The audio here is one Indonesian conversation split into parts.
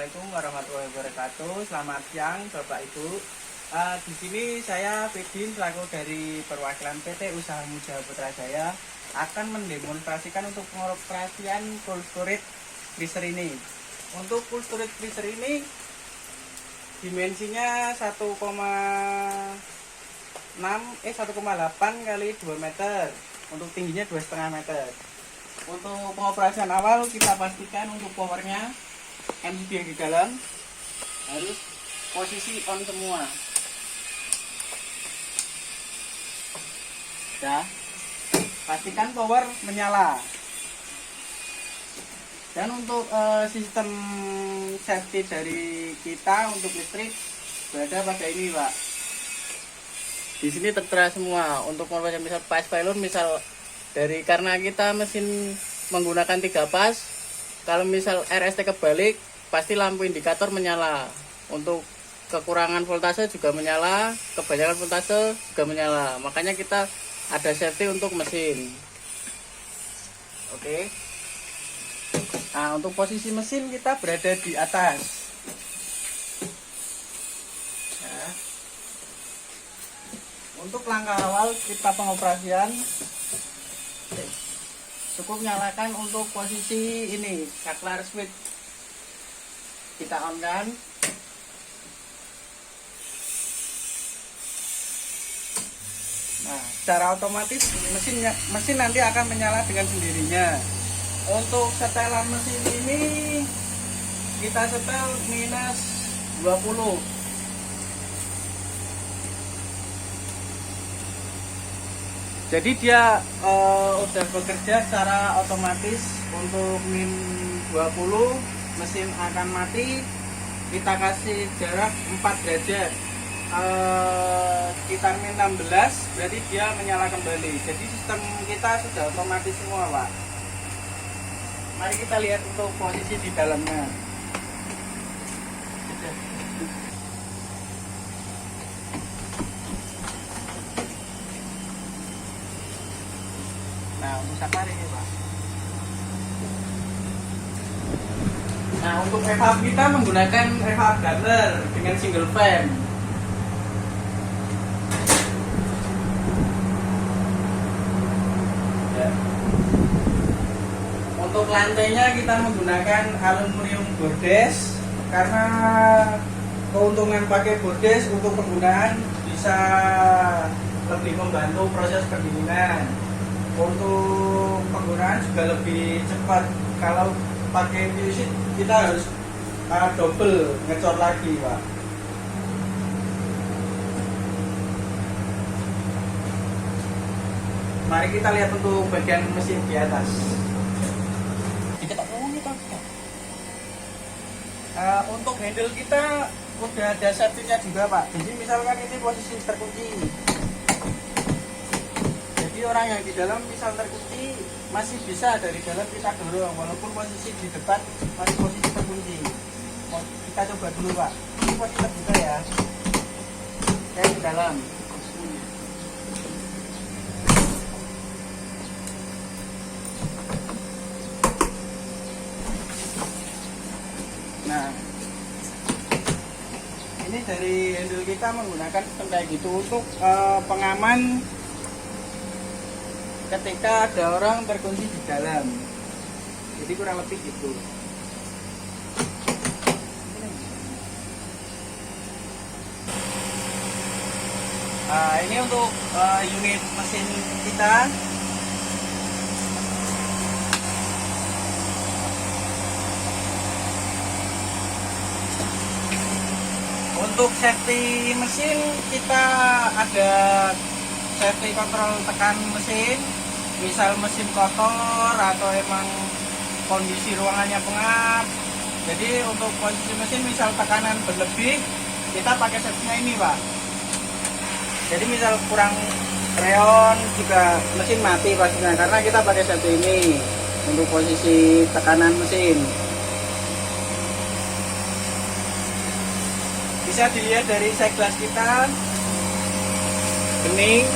Assalamualaikum warahmatullahi wabarakatuh. Selamat siang Bapak Ibu. Di sini saya Pedin selaku dari perwakilan PT Usaha Muja Putra Jaya akan mendemonstrasikan untuk pengoperasian cold storage freezer ini. Untuk cold storage freezer ini dimensinya 1,8 kali 2 meter. Untuk tingginya 2,5 meter. Untuk pengoperasian awal kita pastikan untuk powernya MCB yang di dalam harus posisi on semua. Ya, pastikan power menyala. Dan untuk sistem safety dari kita untuk listrik berada pada ini, Pak. Di sini tertera semua untuk pengoperasian misal pas pylon, misal dari karena kita mesin menggunakan 3 pas. Kalau misal RST kebalik, pasti lampu indikator menyala. Untuk kekurangan voltase juga menyala, kebanyakan voltase juga menyala. Makanya kita ada safety untuk mesin. Oke. Nah, untuk posisi mesin kita berada di atas. Nah, untuk langkah awal kita pengoperasian, cukup nyalakan untuk posisi ini saklar switch, kita on kan. Nah, secara otomatis mesin nanti akan menyala dengan sendirinya. Untuk setelan mesin ini kita setel minus 20. Jadi dia udah bekerja secara otomatis. Untuk min 20 mesin akan mati. Kita kasih jarak 4 derajat, sekitar min 16, berarti dia menyala kembali. Jadi sistem kita sudah otomatis semua, Pak. Mari kita lihat untuk posisi di dalamnya. Nah, untuk saklar ini, Pak. Nah, untuk evap kita menggunakan evap Gardner dengan single fan. Ya. Untuk lantainya kita menggunakan aluminium bordes karena keuntungan pakai bordes untuk penggunaan bisa lebih membantu proses pendinginan. Untuk penggunaan juga lebih cepat. Kalau pakai PVC kita harus double ngecor lagi, Pak. Mari kita lihat untuk bagian mesin di atas. Untuk handle kita udah ada safety-nya juga, Pak. Jadi misalkan ini posisi terkunci. Jadi orang yang di dalam misal terkunci masih bisa dari dalam kita dorong walaupun posisi di depan masih posisi terkunci. Kita coba dulu, Pak. Ini posisi terbuka ya. Saya di dalam. Nah, ini dari handle kita menggunakan sistem kayak gitu untuk pengaman ketika ada orang terkunci di dalam. Jadi kurang lebih gitu. Nah, ini untuk unit mesin kita. Untuk safety mesin kita ada safety control tekan mesin. Misal mesin kotor atau emang kondisi ruangannya pengap. Jadi untuk posisi mesin misal tekanan berlebih, kita pakai safety-nya ini, Pak. Jadi misal kurang freon juga mesin mati pastinya karena kita pakai safety ini untuk posisi tekanan mesin. Bisa dilihat dari side glass kita bening.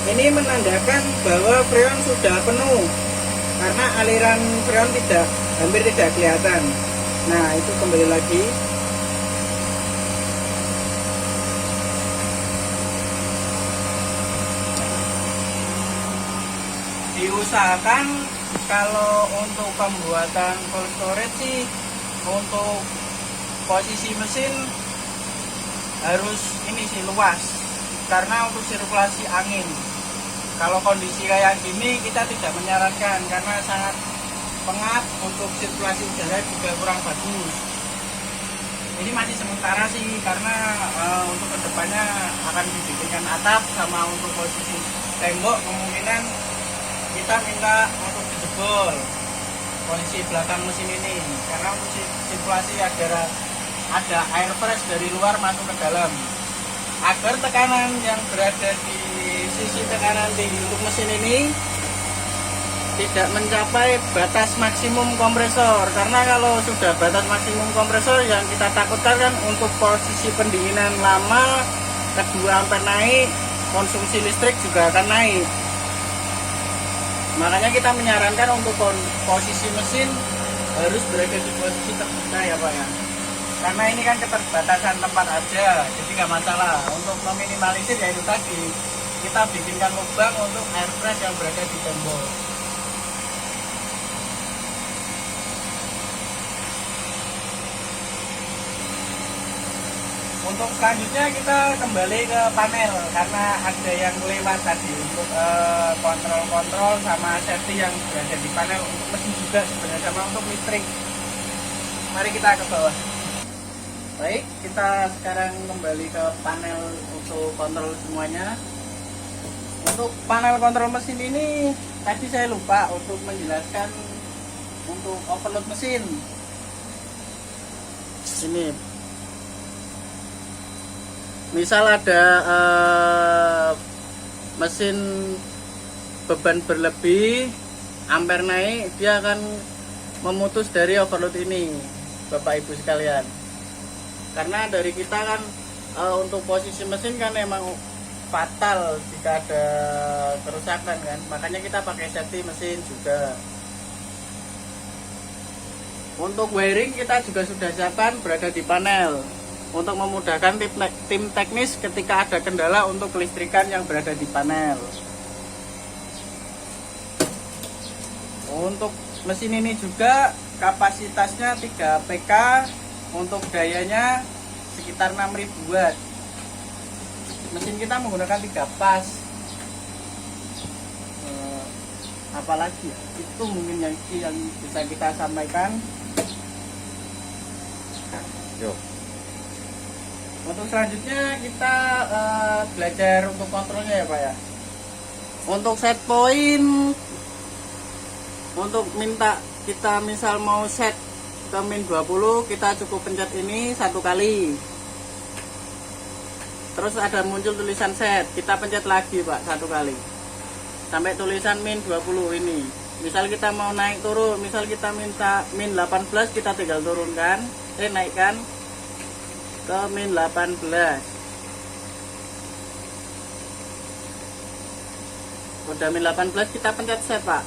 Ini menandakan bahwa freon sudah penuh karena aliran freon hampir tidak kelihatan. Nah, itu kembali lagi. Diusahakan kalau untuk pembuatan cold storage sih, untuk posisi mesin harus ini sih luas, karena untuk sirkulasi angin. Kalau kondisi kayak gini kita tidak menyarankan karena sangat pengap, untuk sirkulasi udara juga kurang bagus. Ini masih sementara sih, karena untuk kedepannya akan dibikinkan atap, sama untuk posisi tembok kemungkinan kita minta untuk dijebol posisi belakang mesin ini, karena untuk sirkulasi ada air fresh dari luar masuk ke dalam, agar tekanan yang berada di sisi tekanan tinggi untuk mesin ini tidak mencapai batas maksimum kompresor. Karena kalau sudah batas maksimum kompresor, yang kita takutkan kan untuk posisi pendinginan lama, kedua ampere naik, konsumsi listrik juga akan naik. Makanya kita menyarankan untuk posisi mesin harus berada di posisi terbuka ya Pak ya. Karena ini kan keterbatasan tempat aja, jadi nggak masalah. Untuk meminimalisir ya itu tadi, kita bikinkan lubang untuk air fresh yang berada di tembok. Untuk selanjutnya kita kembali ke panel, karena ada yang lewat tadi untuk kontrol-kontrol sama safety yang berada di panel untuk mesin juga sebenarnya, sama untuk listrik. Mari kita ke bawah. Baik, kita sekarang kembali ke panel untuk kontrol semuanya. Untuk panel kontrol mesin ini tadi saya lupa untuk menjelaskan untuk overload mesin. Ini misal ada mesin beban berlebih, ampere naik, dia akan memutus dari overload ini, Bapak Ibu sekalian. Karena dari kita kan untuk posisi mesin kan emang fatal jika ada kerusakan kan, makanya kita pakai safety mesin juga. Untuk wiring kita juga sudah siapkan berada di panel untuk memudahkan tim teknis ketika ada kendala untuk kelistrikan yang berada di panel. Untuk mesin ini juga kapasitasnya 3 PK, untuk dayanya sekitar 6000 watt. Mesin kita menggunakan 3 pas. Apalagi ya? Itu mungkin yang bisa kita sampaikan. Yuk. Untuk selanjutnya kita belajar untuk kontrolnya ya Pak ya. Untuk set point, untuk minta kita misal mau set ke min 20, kita cukup pencet ini 1 kali. Terus ada muncul tulisan set, kita pencet lagi Pak 1 kali sampai tulisan min 20 ini. Misal kita mau naik turun, misal kita minta min 18, kita tinggal turunkan, naikkan ke min 18. Udah min 18 kita pencet set Pak.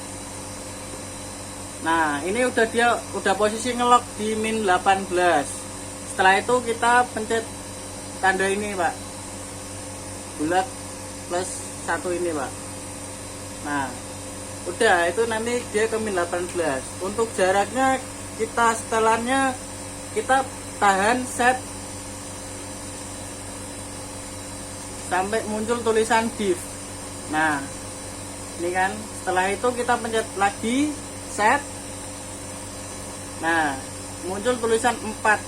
Nah ini udah posisi ngelok di min 18. Setelah itu kita pencet tanda ini Pak, bulat plus 1 ini Pak. Nah udah, itu nanti dia ke min 18. Untuk jaraknya kita setelannya kita tahan set sampai muncul tulisan div. Nah ini kan, setelah itu kita pencet lagi set. Nah muncul tulisan 4,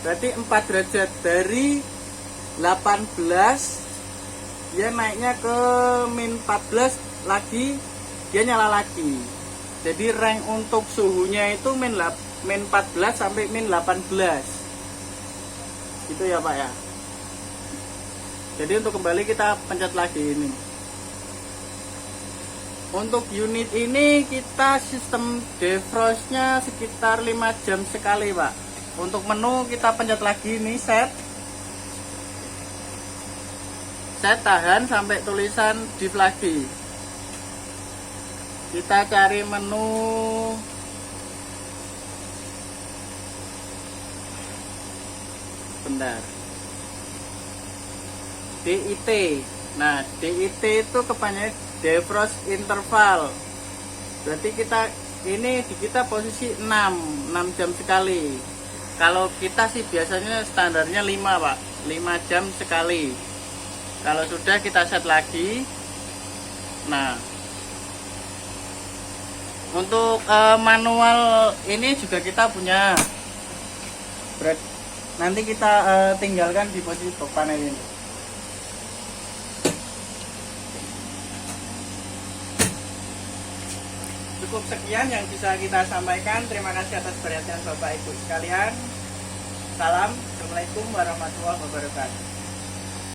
berarti 4 derajat. Dari 18 dia naiknya ke min 14 lagi, dia nyala lagi. Jadi rank untuk suhunya itu min 14 sampai min 18 gitu ya Pak ya. Jadi untuk kembali kita pencet lagi ini. Untuk unit ini kita sistem defrostnya sekitar 5 jam sekali Pak. Untuk menu kita pencet lagi ini set tahan sampai tulisan div lagi. Kita cari menu sebentar. DIT. Nah, DIT itu kepanjangan defrost interval. Berarti kita posisi 6 jam sekali. Kalau kita sih biasanya standarnya 5, Pak. 5 jam sekali. Kalau sudah kita set lagi. Nah, untuk manual ini juga kita punya. Nanti kita tinggalkan di posisi top panel ini. Cukup sekian yang bisa kita sampaikan. Terima kasih atas perhatian Bapak Ibu sekalian. Salam. Assalamualaikum warahmatullahi wabarakatuh.